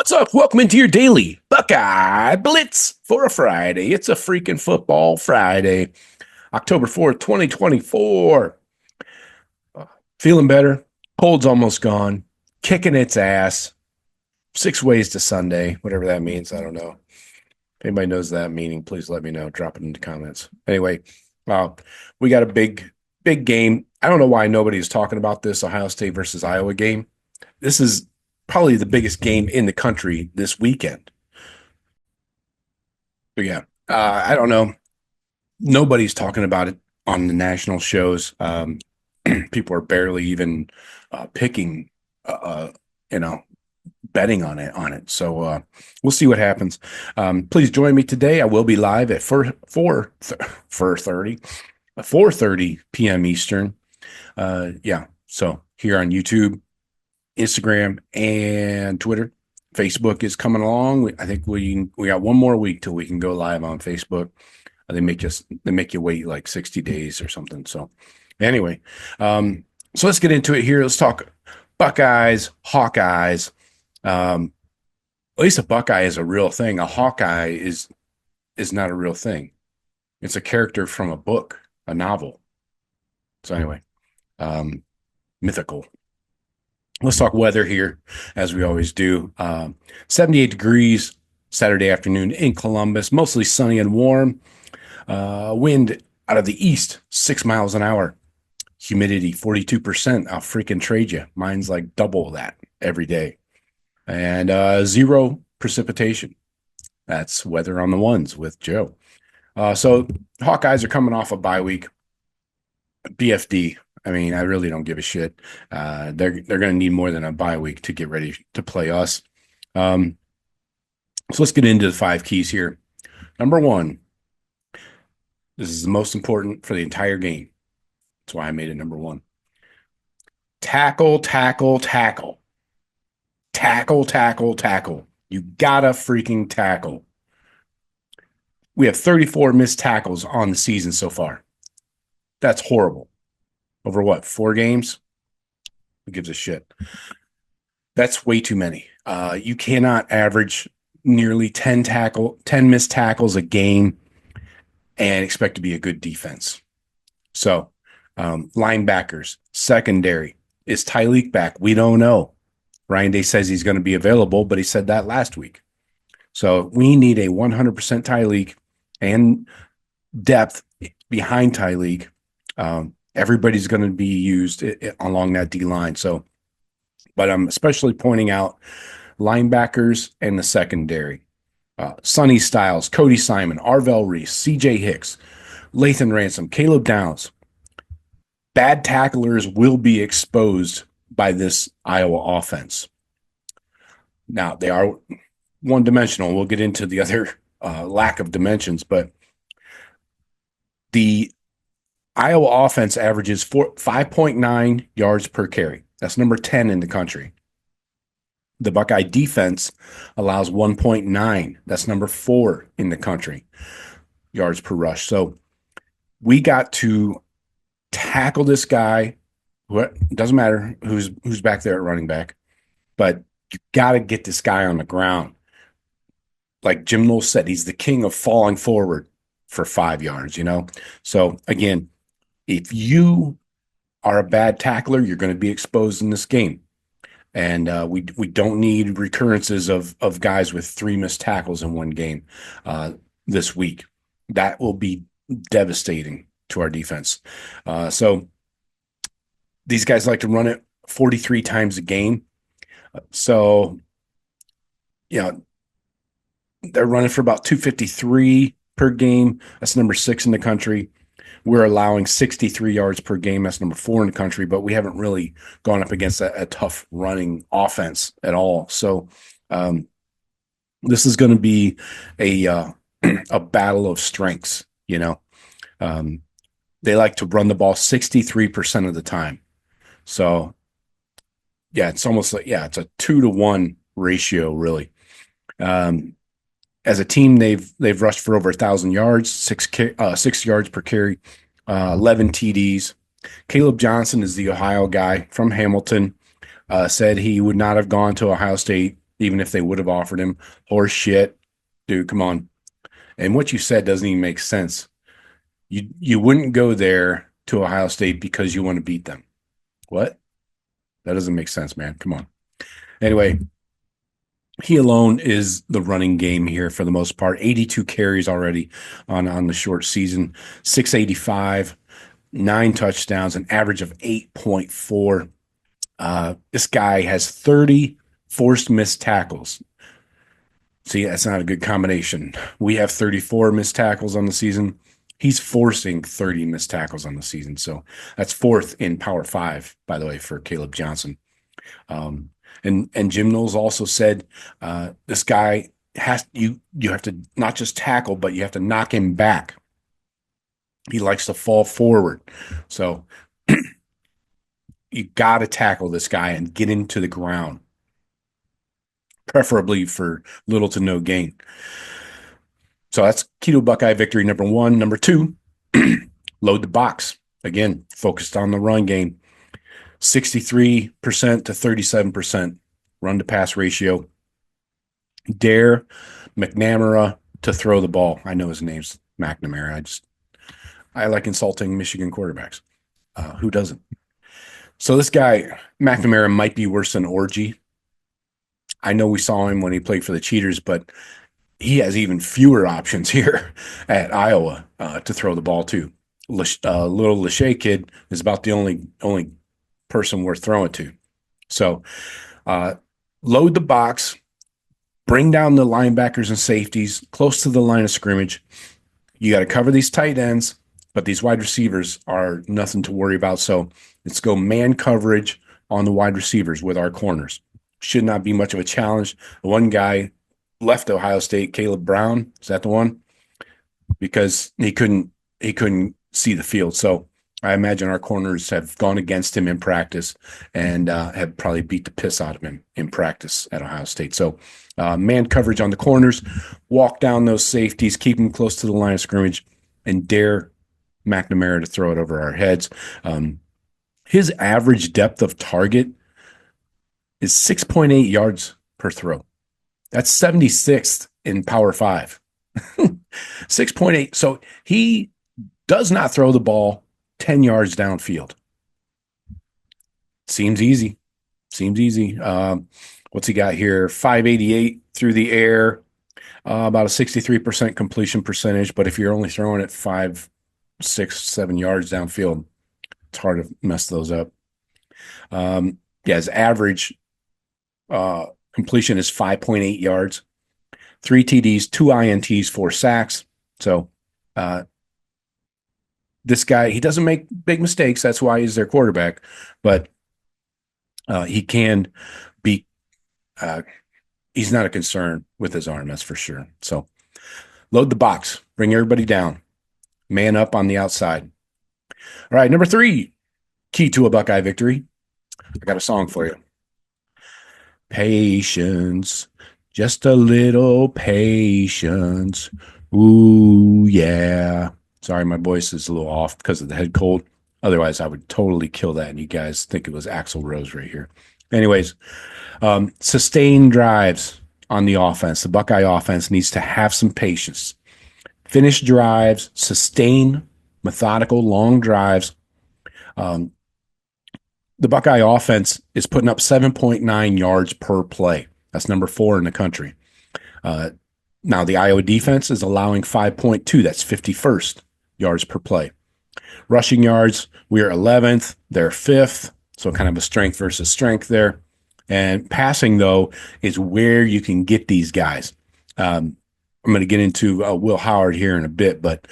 What's up? Welcome into your Daily Buckeye Blitz for a Friday. It's a freaking football Friday, October 4th, 2024. Feeling better. Cold's almost gone. Kicking its ass. 6 ways to Sunday, whatever that means. I don't know. If anybody knows that meaning, please let me know. Drop it in the comments. Anyway, we got a big game. I don't know why nobody's talking about this Ohio State versus Iowa game. This is probably the biggest game in the country this weekend. But yeah, I don't know. Nobody's talking about it on the national shows. People are barely even picking, betting on it. So we'll see what happens. Please join me today. I will be live at 4:30 p.m. Eastern. So here on YouTube, Instagram, and Twitter. Facebook is coming along. I think we got one more week till we can go live on Facebook. They make you wait like 60 days or something. So anyway, so let's get into it here. Let's talk Buckeyes, Hawkeyes. At least a Buckeye is a real thing. A Hawkeye is not a real thing. It's a character from a book, a novel. So anyway, mythical. Let's talk weather here, as we always do. 78 degrees Saturday afternoon in Columbus, mostly sunny and warm. Wind out of the east, 6 miles an hour. Humidity, 42%. I'll freaking trade you. Mine's like double that every day. And 0 precipitation. That's weather on the ones with Joe. So Hawkeyes are coming off a bye week. BFD. I mean, I really don't give a shit. They're going to need more than a bye week to get ready to play us. So let's get into the 5 keys here. Number 1, this is the most important for the entire game. That's why I made it number 1. Tackle, tackle, tackle. Tackle, tackle, tackle. You gotta freaking tackle. We have 34 missed tackles on the season so far. That's horrible. Over what, 4 games? Who gives a shit? That's way too many. You cannot average nearly 10 missed tackles a game and expect to be a good defense. So, linebackers, secondary. Is Tyleek back? We don't know. Ryan Day says he's going to be available, but he said that last week. So we need a 100% Tyleek and depth behind Tyleek. Everybody's going to be used along that D line. So, but I'm especially pointing out linebackers and the secondary. Sonny Styles, Cody Simon, Arvell Reese, CJ Hicks, Lathan Ransom, Caleb Downs. Bad tacklers will be exposed by this Iowa offense. Now, they are one-dimensional. We'll get into the other lack of dimensions, but the Iowa offense averages 5.9 yards per carry. That's number 10 in the country. The Buckeye defense allows 1.9. That's number 4 in the country, yards per rush. So we got to tackle this guy. It doesn't matter who's back there at running back, but you got to get this guy on the ground. Like Jim Knowles said, he's the king of falling forward for 5 yards, So again, if you are a bad tackler, you're going to be exposed in this game. And we don't need recurrences of guys with 3 missed tackles in one game this week. That will be devastating to our defense. So these guys like to run it 43 times a game. So, they're running for about 253 per game. That's number 6 in the country. We're allowing 63 yards per game. That's number 4 in the country, but we haven't really gone up against a tough running offense at all. So this is going to be a battle of strengths, They like to run the ball 63% of the time. So, it's almost like, it's a 2-to-1 ratio, really. As a team, they've rushed for over 1,000 yards, 6 yards per carry, 11 TDs. Caleb Johnson is the Ohio guy from Hamilton. Said he would not have gone to Ohio State even if they would have offered him. Horse shit. Dude, come on. And what you said doesn't even make sense. You wouldn't go there to Ohio State because you want to beat them. What? That doesn't make sense, man. Come on. Anyway, he alone is the running game here for the most part. 82 carries already on the short season, 685, 9 touchdowns, an average of 8.4. This guy has 30 forced missed tackles. See, that's not a good combination. We have 34 missed tackles on the season. He's forcing 30 missed tackles on the season. So that's fourth in Power 5, by the way, for Caleb Johnson. And Jim Knowles also said this guy you have to not just tackle, but you have to knock him back. He likes to fall forward. So you got to tackle this guy and get him to the ground, preferably for little to no gain. So that's Keto Buckeye victory number 1. Number 2, load the box. Again, focused on the run game. 63% to 37% run to pass ratio. Dare McNamara to throw the ball. I know his name's McNamara. I like insulting Michigan quarterbacks. Who doesn't? So this guy, McNamara, might be worse than Orgy. I know we saw him when he played for the Cheaters, but he has even fewer options here at Iowa to throw the ball to. Little Lachey kid is about the only person worth throwing to. So load the box, bring down the linebackers and safeties close to the line of scrimmage. You got to cover these tight ends, but these wide receivers are nothing to worry about. So let's go man coverage on the wide receivers with our corners. Should not be much of a challenge. One guy left Ohio State, Caleb Brown. Is that the one? Because he couldn't see the field. So I imagine our corners have gone against him in practice and have probably beat the piss out of him in practice at Ohio State. So man coverage on the corners, walk down those safeties, keep them close to the line of scrimmage, and dare McNamara to throw it over our heads. His average depth of target is 6.8 yards per throw. That's 76th in Power 5. 6.8. So he does not throw the ball 10 yards downfield. Seems easy. What's he got here? 588 through the air, about a 63% completion percentage. But if you're only throwing it 5, 6, 7 yards downfield, it's hard to mess those up. His average completion is 5.8 yards, 3 TDs, 2 INTs, 4 sacks. So this guy, he doesn't make big mistakes. That's why he's their quarterback. But he can be he's not a concern with his arm, that's for sure. So load the box, bring everybody down, man up on the outside. All right, number 3, key to a Buckeye victory. I got a song for you. Patience, just a little patience. Ooh, yeah. Sorry, my voice is a little off because of the head cold. Otherwise, I would totally kill that, and you guys think it was Axl Rose right here. Anyways, sustained drives on the offense. The Buckeye offense needs to have some patience. Finish drives, sustain methodical, long drives. The Buckeye offense is putting up 7.9 yards per play. That's number 4 in the country. Now, the Iowa defense is allowing 5.2. That's 51st yards per play. Rushing yards, we are 11th. They're 5th. So kind of a strength versus strength there. And passing, though, is where you can get these guys. I'm going to get into Will Howard here in a bit, but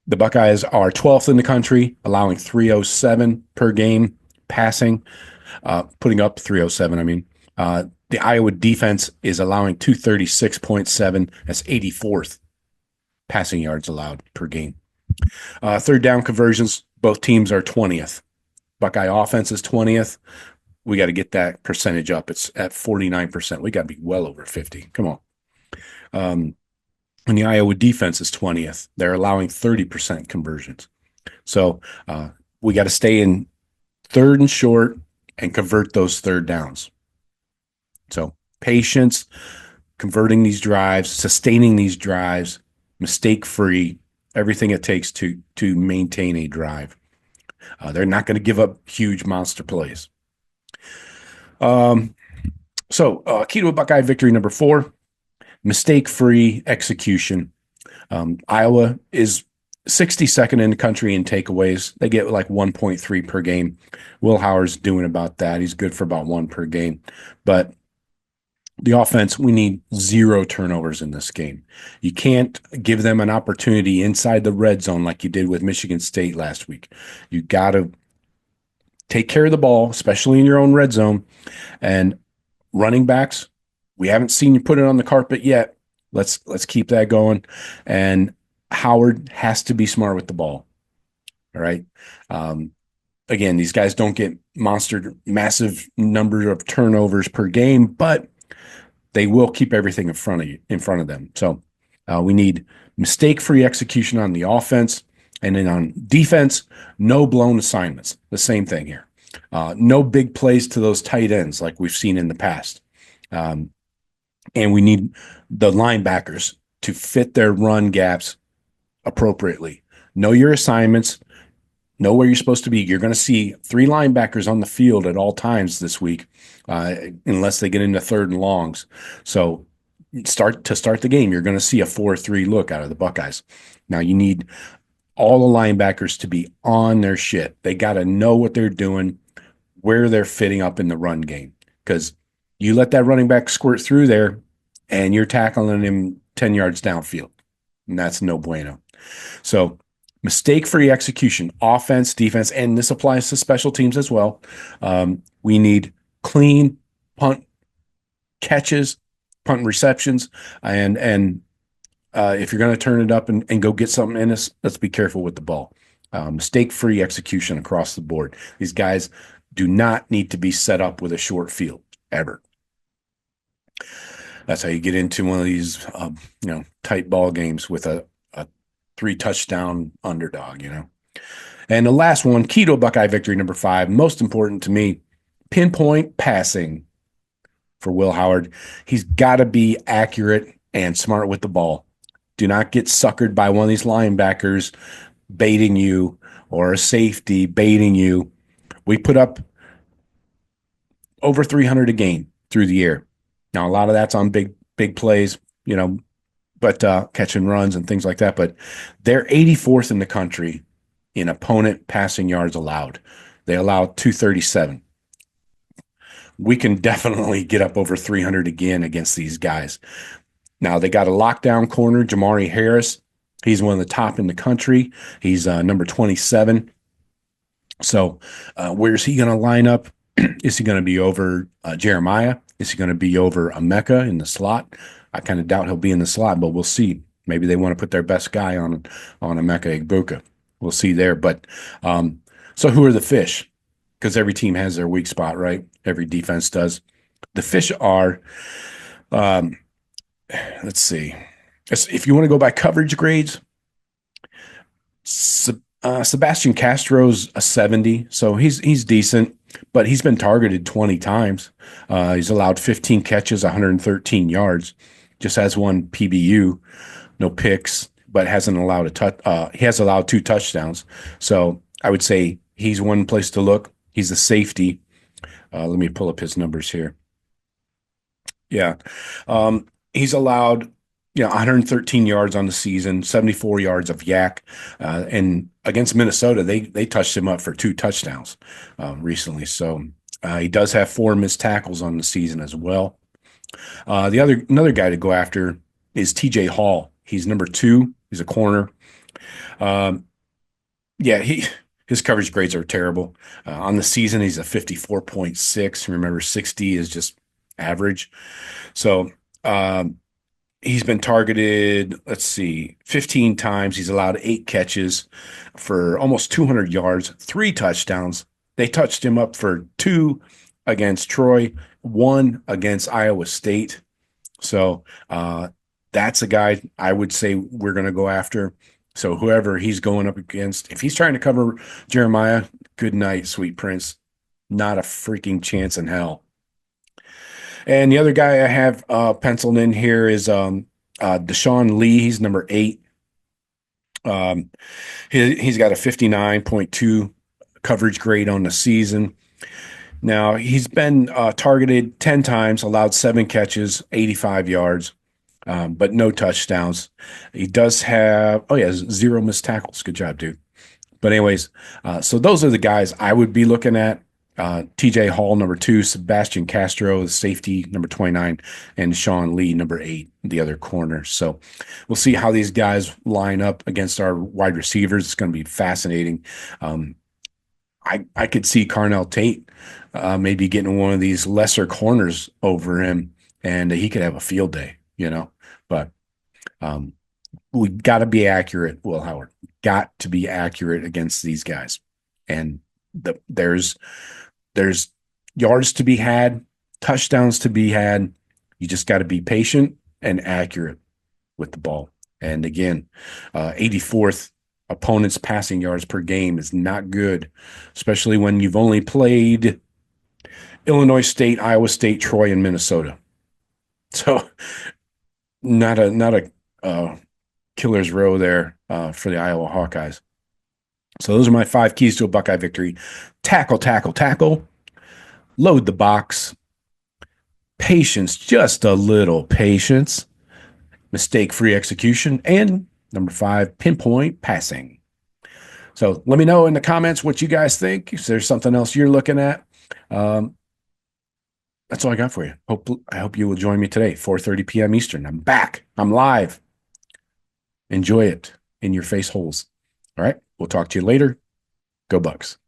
the Buckeyes are 12th in the country, allowing 307 per game passing, putting up 307. I mean, the Iowa defense is allowing 236.7. That's 84th passing yards allowed per game. Third down conversions, both teams are 20th. Buckeye offense is 20th. We got to get that percentage up. It's at 49%. We got to be well over 50. Come on. And the Iowa defense is 20th. They're allowing 30% conversions. So we got to stay in third and short and convert those third downs. So patience, converting these drives, sustaining these drives, mistake free, everything it takes to maintain a drive. They're not going to give up huge monster plays. Um, key to a Buckeye victory number 4: mistake free execution. Iowa is 62nd in the country in takeaways. They get like 1.3 per game. Will Howard's doing about that. He's good for about 1 per game. But the offense, we need 0 turnovers in this game. You can't give them an opportunity inside the red zone like you did with Michigan State last week. You got to take care of the ball, especially in your own red zone. And running backs, we haven't seen you put it on the carpet yet. Let's keep that going. And Howard has to be smart with the ball. All right. Again, these guys don't get massive number of turnovers per game, but they will keep everything in front of them. So we need mistake-free execution on the offense, and then on defense, no blown assignments. The same thing here. No big plays to those tight ends like we've seen in the past. And we need the linebackers to fit their run gaps appropriately. Know your assignments. Know where you're supposed to be. You're going to see 3 linebackers on the field at all times this week, unless they get into 3rd and longs. So start the game, you're going to see a 4-3 look out of the Buckeyes. Now you need all the linebackers to be on their shit. They got to know what they're doing, where they're fitting up in the run game, because you let that running back squirt through there and you're tackling him 10 yards downfield, and that's no bueno. So mistake-free execution, offense, defense, and this applies to special teams as well. We need clean punt catches, punt receptions, and if you're going to turn it up and go get something in us, let's be careful with the ball. Mistake-free execution across the board. These guys do not need to be set up with a short field, ever. That's how you get into one of these, tight ball games with a 3-touchdown underdog, And the last one, key to a Buckeye victory number 5, most important to me, pinpoint passing for Will Howard. He's got to be accurate and smart with the ball. Do not get suckered by one of these linebackers baiting you or a safety baiting you. We put up over 300 a game through the year. Now, a lot of that's on big plays, but catch and runs and things like that. But they're 84th in the country in opponent passing yards allowed. They allow 237. We can definitely get up over 300 again against these guys. Now, they got a lockdown corner, Jamari Harris. He's one of the top in the country. He's number 27. So where's he going to line up? Is he going to be over Jeremiah? Is he going to be over Emeka in the slot? I kind of doubt he'll be in the slot, but we'll see. Maybe they want to put their best guy on Emeka Egbuka. We'll see there. But so who are the fish? Because every team has their weak spot, right? Every defense does. The fish are, let's see. If you want to go by coverage grades, Sebastian Castro's a 70, so he's decent, but he's been targeted 20 times. He's allowed 15 catches, 113 yards, just has 1 PBU, no picks, but hasn't allowed a touch. He has allowed 2 touchdowns. So I would say he's one place to look. He's a safety. Let me pull up his numbers here. Yeah. He's allowed 113 yards on the season, 74 yards of yak. And against Minnesota, they touched him up for 2 touchdowns recently. So he does have 4 missed tackles on the season as well. Another guy to go after is TJ Hall. He's number 2. He's a corner. His coverage grades are terrible. On the season, he's a 54.6. Remember, 60 is just average. So he's been targeted, 15 times. He's allowed 8 catches for almost 200 yards, 3 touchdowns. They touched him up for 2 against Troy, 1 against Iowa State. So that's a guy I would say we're going to go after. So whoever he's going up against, if he's trying to cover Jeremiah, good night, sweet prince. Not a freaking chance in hell. And the other guy I have penciled in here is Deshaun Lee. He's number 8. Um, he's got a 59.2 coverage grade on the season. Now, he's been targeted 10 times, allowed 7 catches, 85 yards, but no touchdowns. He does have, oh, yeah, 0 missed tackles. Good job, dude. But anyways, so those are the guys I would be looking at. TJ Hall, number 2, Sebastian Castro, the safety, number 29, and Sean Lee, number 8, the other corner. So we'll see how these guys line up against our wide receivers. It's going to be fascinating. I could see Carnell Tate maybe getting one of these lesser corners over him, and he could have a field day, you know. But um, we got to be accurate, Will Howard. Got to be accurate against these guys, and there's yards to be had, touchdowns to be had. You just got to be patient and accurate with the ball. And again, 84th opponent's passing yards per game is not good, especially when you've only played Illinois State, Iowa State, Troy, and Minnesota. So not a killer's row there for the Iowa Hawkeyes. So those are my 5 keys to a Buckeye victory. Tackle, tackle, tackle. Load the box. Patience, just a little patience. Mistake-free execution. And number 5, pinpoint passing. So let me know in the comments what you guys think. If there's something else you're looking at. That's all I got for you. I hope you will join me today, 4:30 p.m. Eastern. I'm back. I'm live. Enjoy it in your face holes. All right. We'll talk to you later. Go Bucks.